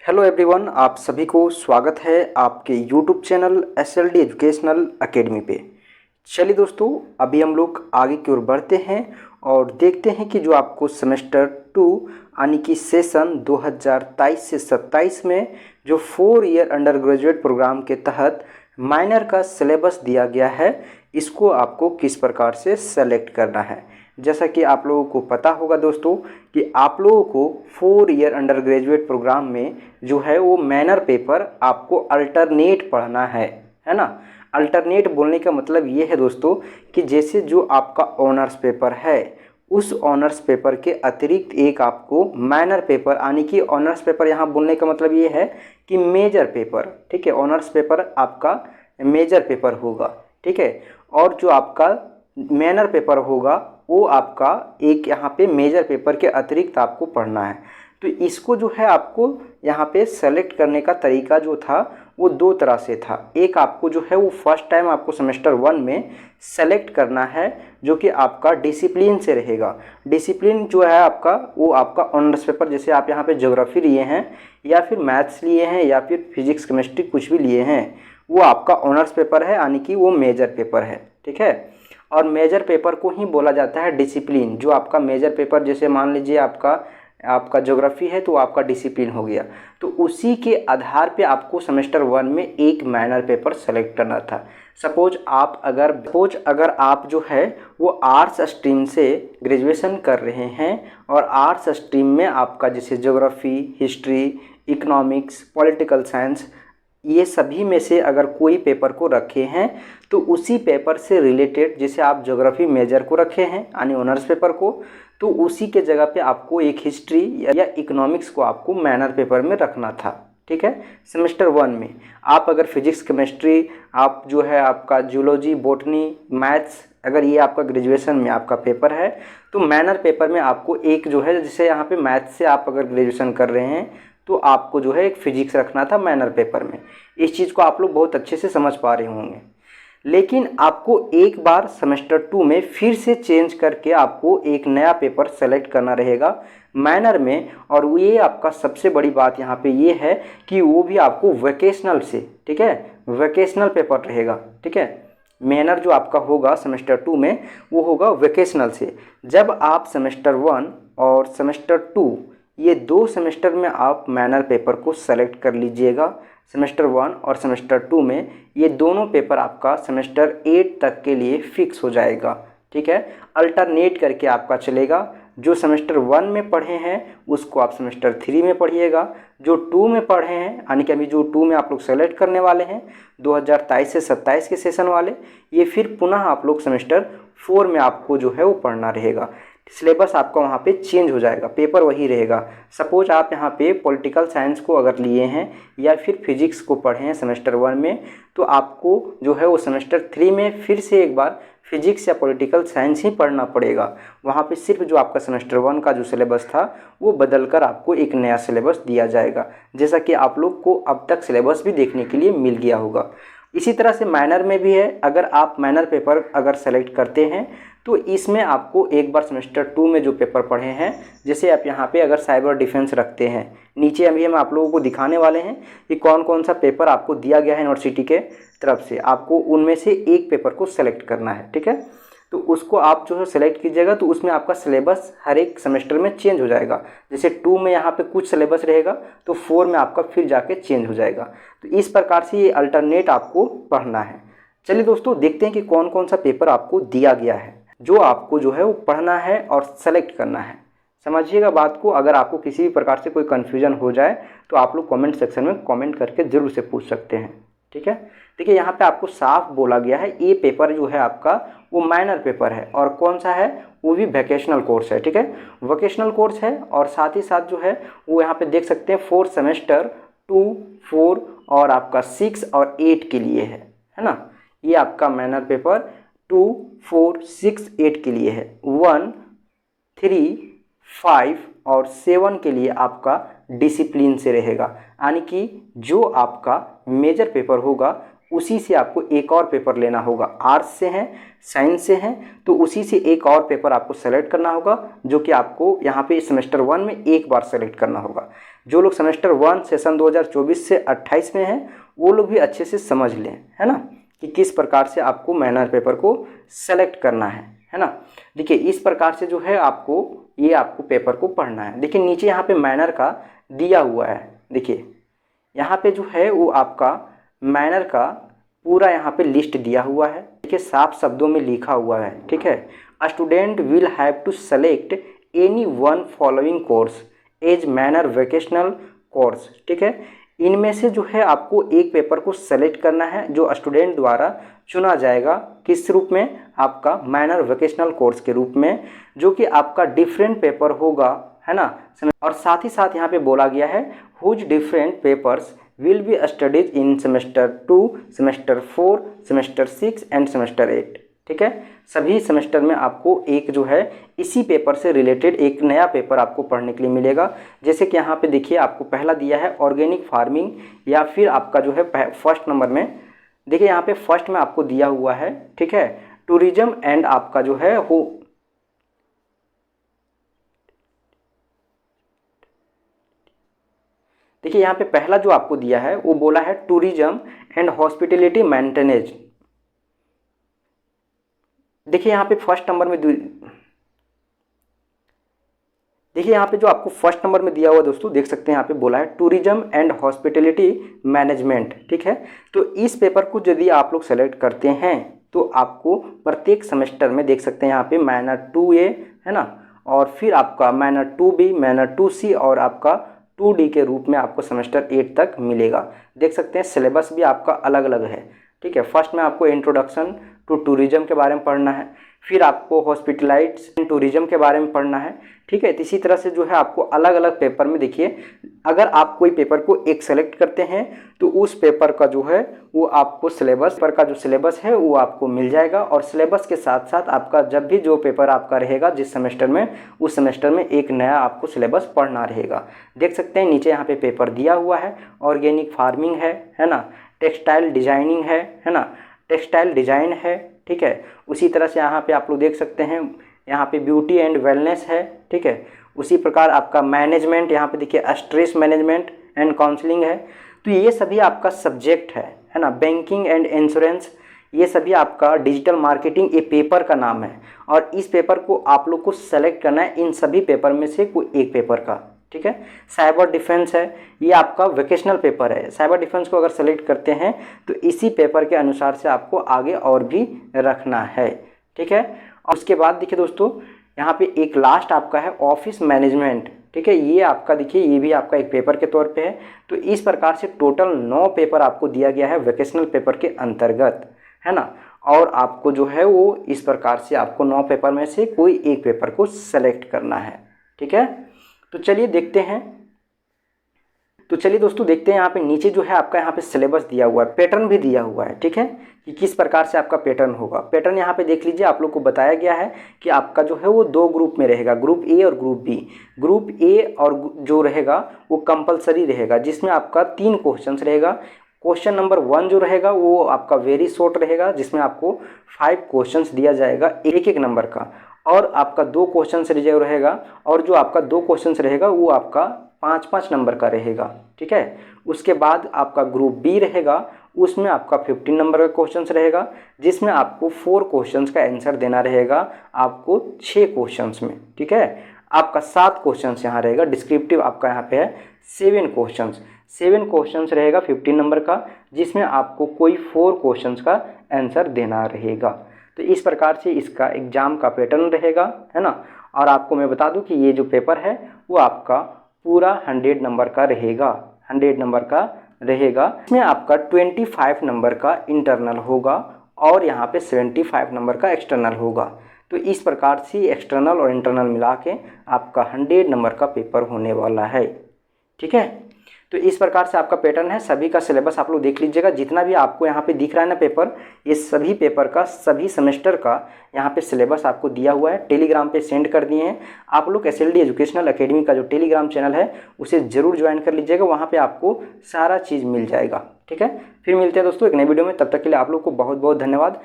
Hello everyone, आप सभी को स्वागत है आपके YouTube channel SLD educational academy पे। चलिए दोस्तों, अभी हम लोग आगे की ओर बढ़ते हैं और देखते हैं कि जो आपको सेमेस्टर 2 यानी कि सेशन 2023 से 27 में जो 4 ईयर अंडर ग्रेजुएट प्रोग्राम के तहत माइनर का सिलेबस दिया गया है, इसको आपको किस प्रकार से सेलेक्ट करना है। जैसा कि आप लोगों को पता होगा दोस्तों कि आप लोगों को 4 ईयर अंडर ग्रेजुएट प्रोग्राम में जो है वो मैनर पेपर आपको अल्टरनेट पढ़ना है ना। अल्टरनेट बोलने का मतलब ये है दोस्तों कि जैसे जो आपका ऑनर्स पेपर है, उस ऑनर्स पेपर के अतिरिक्त एक आपको माइनर पेपर यानी कि ऑनर्स पेपर यहाँ बोलने का मतलब ये है कि मेजर पेपर, ठीक है। ऑनर्स पेपर आपका मेजर पेपर होगा, ठीक है। और जो आपका माइनर पेपर होगा वो आपका एक यहाँ पे मेजर पेपर के अतिरिक्त आपको पढ़ना है। तो इसको जो है आपको यहाँ पे सेलेक्ट करने का तरीका जो था वो दो तरह से था। एक आपको जो है वो फर्स्ट टाइम आपको सेमेस्टर 1 में सेलेक्ट करना है, जो कि आपका डिसिप्लिन से रहेगा। डिसिप्लिन जो है आपका वो आपका ऑनर्स पेपर, जैसे आप यहाँ पे ज्योग्राफी लिए हैं या फिर मैथ्स लिए हैं या फिर फिजिक्स केमिस्ट्री कुछ भी लिए हैं, वो आपका ऑनर्स पेपर है यानी कि वो मेजर पेपर है, ठीक है। और मेजर पेपर को ही बोला जाता है डिसिप्लिन। जो आपका मेजर पेपर, जैसे मान लीजिए आपका ज्योग्राफी है तो आपका डिसिप्लिन हो गया, तो उसी के आधार पे आपको सेमेस्टर 1 में एक माइनर पेपर सेलेक्ट करना था। सपोज अगर आप जो है वो आर्ट्स स्ट्रीम से ग्रेजुएशन कर रहे हैं और आर्ट्स स्ट्रीम में आपका जैसे geography, history, economics, political science, ये सभी में से अगर कोई पेपर को रखे हैं तो उसी पेपर से रिलेटेड, जैसे आप ज्योग्राफी मेजर को रखे हैं यानी ऑनर्स पेपर को, तो उसी के जगह पे आपको एक हिस्ट्री या इकोनॉमिक्स को आपको माइनर पेपर में रखना था, ठीक है। सेमेस्टर 1 में आप अगर फिजिक्स केमिस्ट्री, आप जो है आपका जूलॉजी, बॉटनी, मैथ्स, अगर ये आपका ग्रेजुएशन में आपका पेपर है तो माइनर पेपर में आपको एक जो है, जैसे यहाँ पे मैथ्स से आप अगर ग्रेजुएशन कर रहे हैं तो आपको जो है एक फिजिक्स रखना था माइनर पेपर में। इस चीज़ को आप लोग बहुत अच्छे से समझ पा रहे होंगे। लेकिन आपको एक बार सेमेस्टर 2 में फिर से चेंज करके आपको एक नया पेपर सेलेक्ट करना रहेगा माइनर में। और ये आपका सबसे बड़ी बात यहाँ पे ये है कि वो भी आपको वोकेशनल से, ठीक है, वोकेशनल पेपर रहेगा, ठीक है। माइनर जो आपका होगा सेमेस्टर 2 में वो होगा वोकेशनल से। जब आप सेमेस्टर 1 और सेमेस्टर 2 ये 2 सेमेस्टर में आप माइनर पेपर को सेलेक्ट कर लीजिएगा। सेमेस्टर 1 और सेमेस्टर 2 में ये दोनों पेपर आपका सेमेस्टर 8 तक के लिए फिक्स हो जाएगा, ठीक है। अल्टरनेट करके आपका चलेगा। जो सेमेस्टर 1 में पढ़े हैं उसको आप सेमेस्टर 3 में पढ़िएगा। जो 2 में पढ़े हैं यानी कि अभी जो 2 में आप लोग सेलेक्ट करने वाले हैं 2023 से 27 के सेशन वाले, ये फिर पुनः आप लोग सेमेस्टर 4 में आपको जो है वो पढ़ना रहेगा। सिलेबस आपका वहाँ पे चेंज हो जाएगा, पेपर वही रहेगा। सपोज आप यहाँ पे पॉलिटिकल साइंस को अगर लिए हैं या फिर फिजिक्स को पढ़े हैं सेमेस्टर 1 में, तो आपको जो है वो सेमेस्टर 3 में फिर से एक बार फिजिक्स या पॉलिटिकल साइंस ही पढ़ना पड़ेगा। वहाँ पे सिर्फ जो आपका सेमेस्टर 1 का जो सिलेबस था वो बदल कर आपको एक नया सिलेबस दिया जाएगा, जैसा कि आप लोग को अब तक सिलेबस भी देखने के लिए मिल गया होगा। इसी तरह से माइनर में भी है। अगर आप माइनर पेपर अगर सेलेक्ट करते हैं तो इसमें आपको एक बार सेमेस्टर 2 में जो पेपर पढ़े हैं, जैसे आप यहाँ पे अगर साइबर डिफेंस रखते हैं, नीचे अभी हम आप लोगों को दिखाने वाले हैं कि कौन कौन सा पेपर आपको दिया गया है यूनिवर्सिटी के तरफ से। आपको उनमें से एक पेपर को सेलेक्ट करना है, ठीक है। तो उसको आप जो है सेलेक्ट कीजिएगा, तो उसमें आपका सिलेबस हर एक सेमेस्टर में चेंज हो जाएगा। जैसे 2 में यहाँ पे कुछ सिलेबस रहेगा तो 4 में आपका फिर जाके चेंज हो जाएगा। तो इस प्रकार से ये अल्टरनेट आपको पढ़ना है। चलिए दोस्तों, देखते हैं कि कौन कौन सा पेपर आपको दिया गया है जो आपको जो है वो पढ़ना है और सेलेक्ट करना है। समझिएगा बात को। अगर आपको किसी भी प्रकार से कोई कन्फ्यूजन हो जाए तो आप लोग कमेंट सेक्शन में कमेंट करके ज़रूर से पूछ सकते हैं, ठीक है। देखिए यहाँ पे आपको साफ बोला गया है ये पेपर जो है आपका वो माइनर पेपर है, और कौन सा है, वो भी वोकेशनल कोर्स है, ठीक है। वोकेशनल कोर्स है और साथ ही साथ जो है वो यहाँ पे देख सकते हैं 4 सेमेस्टर 2, 4 और आपका 6 और 8 के लिए है ना। ये आपका माइनर पेपर 2, 4, 6, 8 के लिए है। 1, 3, 5 और 7 के लिए आपका डिसिप्लिन से रहेगा, यानी कि जो आपका मेजर पेपर होगा उसी से आपको एक और पेपर लेना होगा। आर्ट्स से हैं, साइंस से हैं, तो उसी से एक और पेपर आपको सेलेक्ट करना होगा, जो कि आपको यहाँ पे सेमेस्टर 1 में एक बार सेलेक्ट करना होगा। जो लोग सेमेस्टर 1 सेशन 2024 से 28 में हैं वो लोग भी अच्छे से समझ लें, है ना, कि किस प्रकार से आपको माइनर पेपर को सेलेक्ट करना है ना। देखिए इस प्रकार से जो है आपको पेपर को पढ़ना है। देखिए नीचे यहाँ पे माइनर का दिया हुआ है। देखिए यहाँ पे जो है वो आपका माइनर का पूरा यहाँ पे लिस्ट दिया हुआ है। देखिए साफ शब्दों में लिखा हुआ है, ठीक है। A student will have to select any one following course as minor vocational course, ठीक है। इनमें से जो है आपको एक पेपर को सेलेक्ट करना है जो स्टूडेंट द्वारा चुना जाएगा, किस रूप में, आपका माइनर वोकेशनल कोर्स के रूप में, जो कि आपका डिफरेंट पेपर होगा, है ना। और साथ ही साथ यहाँ पे बोला गया है whose different papers will be studies in semester 2, semester 4, semester 6 and semester 8, ठीक है। सभी सेमेस्टर में आपको एक जो है इसी पेपर से रिलेटेड एक नया पेपर आपको पढ़ने के लिए मिलेगा। जैसे कि यहाँ पे देखिए आपको पहला दिया है ऑर्गेनिक फार्मिंग, या फिर आपका जो है फर्स्ट नंबर में देखिए यहाँ पे फर्स्ट में आपको दिया हुआ है, ठीक है, टूरिज्म एंड आपका जो है वो देखिए यहाँ पे पहला जो आपको दिया है वो बोला है टूरिज्म एंड हॉस्पिटैलिटी मेंटेनेंस। देखिए यहाँ पे फर्स्ट नंबर में देखिए यहाँ पे जो आपको फर्स्ट नंबर में दिया हुआ दोस्तों देख सकते हैं, यहाँ पे बोला है टूरिज्म एंड हॉस्पिटैलिटी मैनेजमेंट, ठीक है। तो इस पेपर को यदि आप लोग सेलेक्ट करते हैं तो आपको प्रत्येक सेमेस्टर में देख सकते हैं यहाँ पे माइनर 2A, है ना, और फिर आपका माइनर 2B, माइनर 2C और आपका 2D के रूप में आपको सेमेस्टर 8 तक मिलेगा। देख सकते हैं सिलेबस भी आपका अलग अलग है, ठीक है। फर्स्ट में आपको इंट्रोडक्शन टू टूरिज्म के बारे में पढ़ना है, फिर आपको हॉस्पिटलाइज्ड एंड टूरिज्म के बारे में पढ़ना है, ठीक है। इसी तरह से जो है आपको अलग अलग पेपर में देखिए, अगर आप कोई पेपर को एक सेलेक्ट करते हैं तो उस पेपर का जो है वो आपको सिलेबस पर का जो सिलेबस है वो आपको मिल जाएगा, और सिलेबस के साथ साथ आपका जब भी जो पेपर आपका रहेगा जिस सेमेस्टर में, उस सेमेस्टर में एक नया आपको सिलेबस पढ़ना रहेगा। देख सकते हैं नीचे यहाँ पे पेपर दिया हुआ है, ऑर्गेनिक फार्मिंग है ना, टेक्सटाइल डिजाइनिंग है ना, टेक्सटाइल डिजाइन है, ठीक है। उसी तरह से यहाँ पे आप लोग देख सकते हैं यहाँ पे ब्यूटी एंड वेलनेस है, ठीक है। उसी प्रकार आपका मैनेजमेंट, यहाँ पे देखिए स्ट्रेस मैनेजमेंट एंड काउंसलिंग है। तो ये सभी आपका सब्जेक्ट है ना। बैंकिंग एंड इंश्योरेंस, ये सभी आपका डिजिटल मार्केटिंग, ये पेपर का नाम है, और इस पेपर को आप लोग को सेलेक्ट करना है इन सभी पेपर में से कोई एक पेपर का, ठीक है। साइबर डिफेंस है, ये आपका वोकेशनल पेपर है। साइबर डिफेंस को अगर सेलेक्ट करते हैं तो इसी पेपर के अनुसार से आपको आगे और भी रखना है, ठीक है। और उसके बाद देखिए दोस्तों यहाँ पे एक लास्ट आपका है ऑफिस मैनेजमेंट, ठीक है। ये आपका देखिए ये भी आपका एक पेपर के तौर पे है। तो इस प्रकार से टोटल 9 पेपर आपको दिया गया है वोकेशनल पेपर के अंतर्गत, है ना। और आपको जो है वो इस प्रकार से आपको 9 पेपर में से कोई एक पेपर को सेलेक्ट करना है, ठीक है। तो चलिए देखते हैं, तो चलिए दोस्तों देखते हैं यहाँ पे नीचे जो है आपका यहाँ पे सिलेबस दिया हुआ है, पैटर्न भी दिया हुआ है, ठीक है, कि किस प्रकार से आपका पैटर्न होगा। पैटर्न यहाँ पे देख लीजिए, आप लोग को बताया गया है कि आपका जो है वो 2 ग्रुप में रहेगा, ग्रुप ए और ग्रुप बी। ग्रुप ए और जो रहेगा वो कंपलसरी रहेगा, जिसमें आपका 3 क्वेश्चन रहेगा। क्वेश्चन नंबर 1 जो रहेगा वो आपका वेरी शॉर्ट रहेगा, जिसमें आपको 5 क्वेश्चंस दिया जाएगा एक एक नंबर का, और आपका 2 क्वेश्चन रिजर्व रहेगा, और जो आपका 2 क्वेश्चन रहेगा वो आपका 5-5 नंबर का रहेगा, ठीक है। उसके बाद आपका ग्रुप बी रहेगा, उसमें आपका 15 नंबर का क्वेश्चन रहेगा, जिसमें आपको 4 क्वेश्चंस का आंसर देना रहेगा आपको 6 क्वेश्चंस में, ठीक है। आपका 7 क्वेश्चंस यहाँ रहेगा, डिस्क्रिप्टिव आपका यहाँ पे है 7 क्वेश्चंस रहेगा 15 नंबर का, जिसमें आपको कोई 4 क्वेश्चंस का आंसर देना रहेगा। तो इस प्रकार से इसका एग्जाम का पैटर्न रहेगा, है ना। और आपको मैं बता दूं कि ये जो पेपर है वो आपका पूरा 100 नंबर का रहेगा, 100 नंबर का रहेगा। इसमें आपका 25 नंबर का इंटरनल होगा और यहाँ पे 75 नंबर का एक्सटर्नल होगा। तो इस प्रकार से एक्सटर्नल और इंटरनल मिला के आपका 100 नंबर का पेपर होने वाला है, ठीक है। तो इस प्रकार से आपका पैटर्न है। सभी का सिलेबस आप लोग देख लीजिएगा, जितना भी आपको यहाँ पे दिख रहा है ना पेपर, ये सभी पेपर का, सभी सेमेस्टर का यहाँ पे सिलेबस आपको दिया हुआ है, टेलीग्राम पे सेंड कर दिए हैं। आप लोग SLD एजुकेशनल अकेडमी का जो टेलीग्राम चैनल है उसे ज़रूर ज्वाइन कर लीजिएगा, वहाँ पर आपको सारा चीज़ मिल जाएगा। ठीक है, फिर मिलते हैं दोस्तों एक नई वीडियो में, तब तक के लिए आप लोग को बहुत बहुत धन्यवाद।